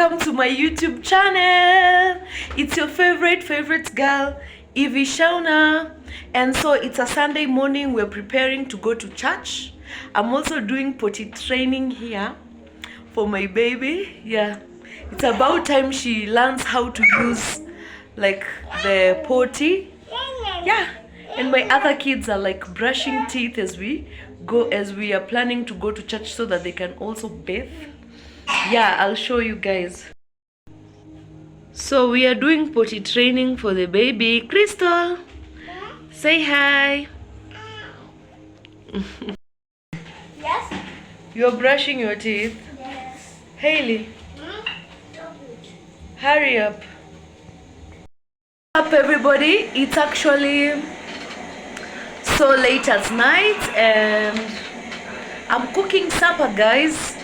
welcome to my YouTube channel. It's your favorite girl, Evie Shauna. And so it's a Sunday morning. We're preparing to go to church. I'm also doing potty training here for my baby. Yeah, it's about time she learns how to use like the potty. Yeah, and my other kids are like brushing teeth as we are planning to go to church so that they can also bathe. Yeah, I'll show you guys. So we are doing potty training for the baby. Crystal, say hi. Yes. You're brushing your teeth. Yes. Haley, hurry up. Up everybody, it's actually so late at night and I'm cooking supper, guys.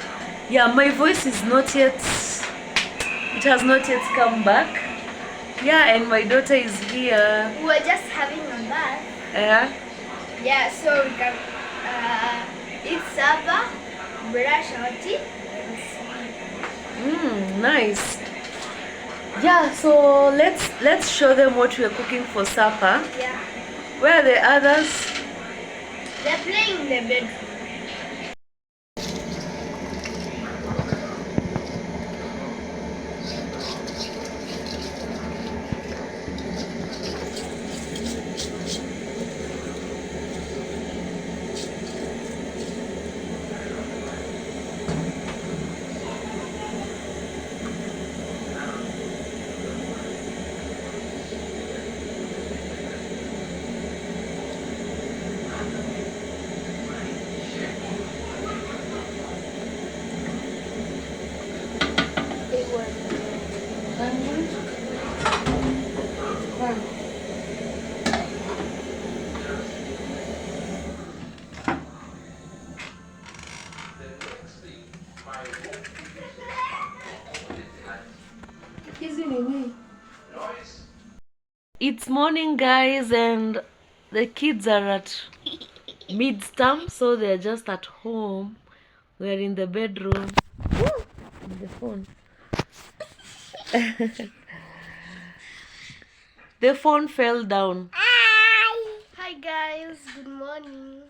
Yeah, my voice is not yet, it has not yet come back. Yeah, and my daughter is here. We're just having a bath. Yeah. Yeah, so we can eat supper, brush our teeth, and sleep. Nice. Yeah, so let's show them what we are cooking for supper. Yeah. Where are the others? They're playing in the bedroom. It's morning, guys, and the kids are at mid-term, so they're just at home. We're in the bedroom. The phone. The phone fell down. Hi guys, good morning.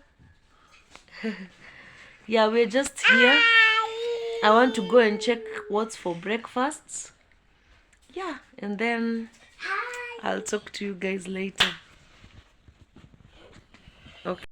Yeah, we're just here. I want to go and check what's for breakfasts. Yeah, and then I'll talk to you guys later. Okay.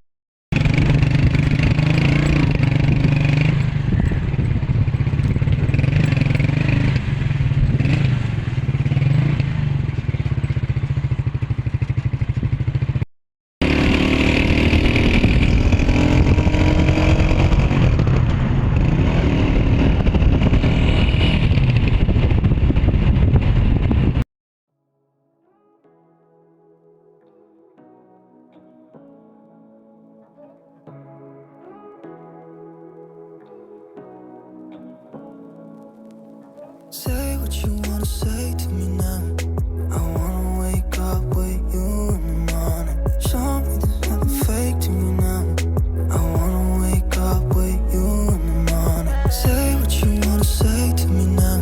Say what you wanna say to me now. I wanna wake up with you in the morning. Show me there's nothing fake to me now. I wanna wake up with you in the morning. Say what you wanna say to me now.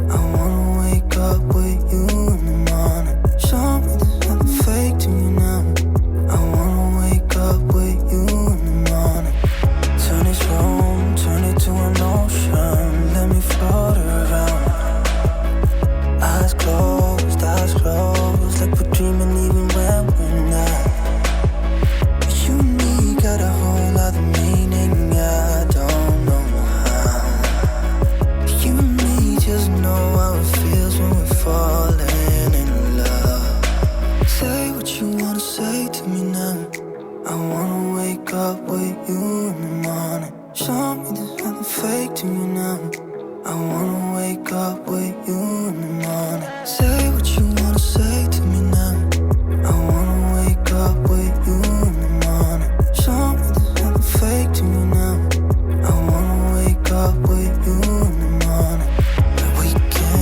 I wanna wake up with you in the morning. Show me there's nothing fake to me now. I wanna wake up with you in the morning. Turn this room, turn it to an ocean. Let me float around. Eyes closed, like we're dreaming even when we're not. You and me got a whole other meaning, I don't know how. You and me just know how it feels when we're falling in love. Say what you wanna say to me now. I wanna wake up with you in the morning. Show me there's nothing fake to me now. I wanna wake up with you in the morning. Say what you wanna say to me now. I wanna wake up with you in the morning. Show me there's nothing fake to me now. I wanna wake up with you in the morning. We can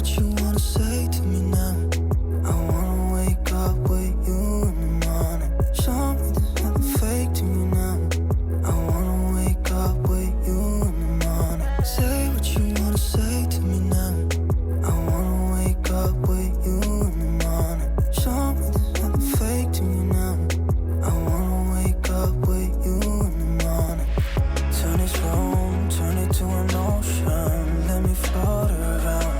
what you wanna say to me now. I wanna wake up with you in the morning. Show me there's nothing fake to me now. I wanna wake up with you in the morning. Say what you wanna say to me now. I wanna wake up with you in the morning. Show me there's nothing fake to me now. I wanna wake up with you in the morning. Turn this room, turn it to an ocean. Let me float around.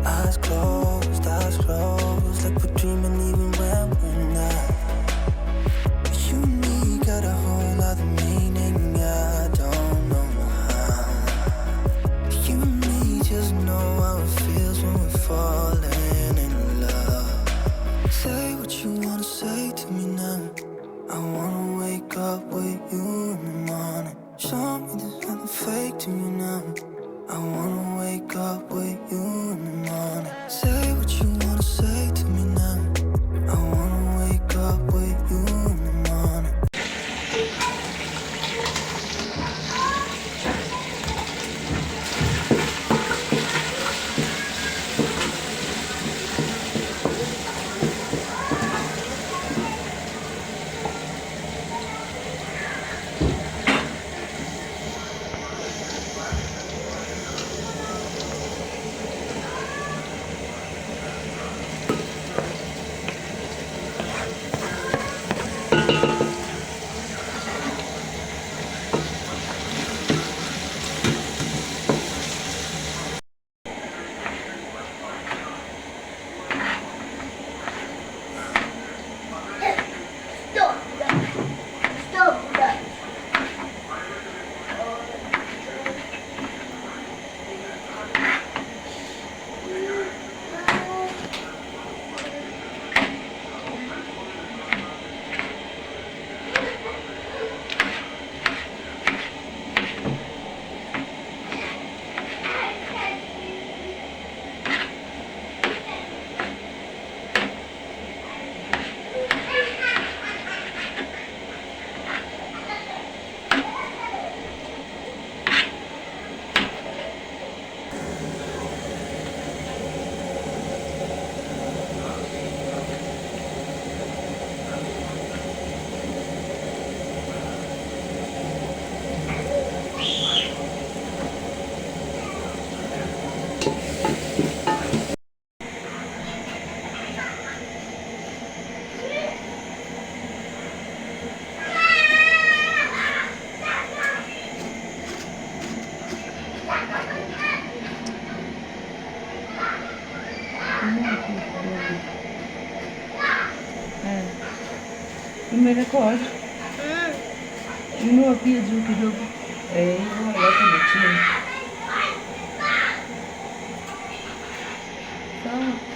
Eyes closed, like we're dreaming even when we're not. You and me got a whole other meaning, I don't know how. You and me just know how it feels when we're falling in love. Say what you wanna say to me now. I wanna wake up with you in the morning. Show me there's nothing fake to me now. I wanna wake up with you in the morning. Say what you wanna say to me now. I wanna wake up with you in the morning. Umerekod? Inua pia juu kidogo. Inua alafu na chini. Sawa.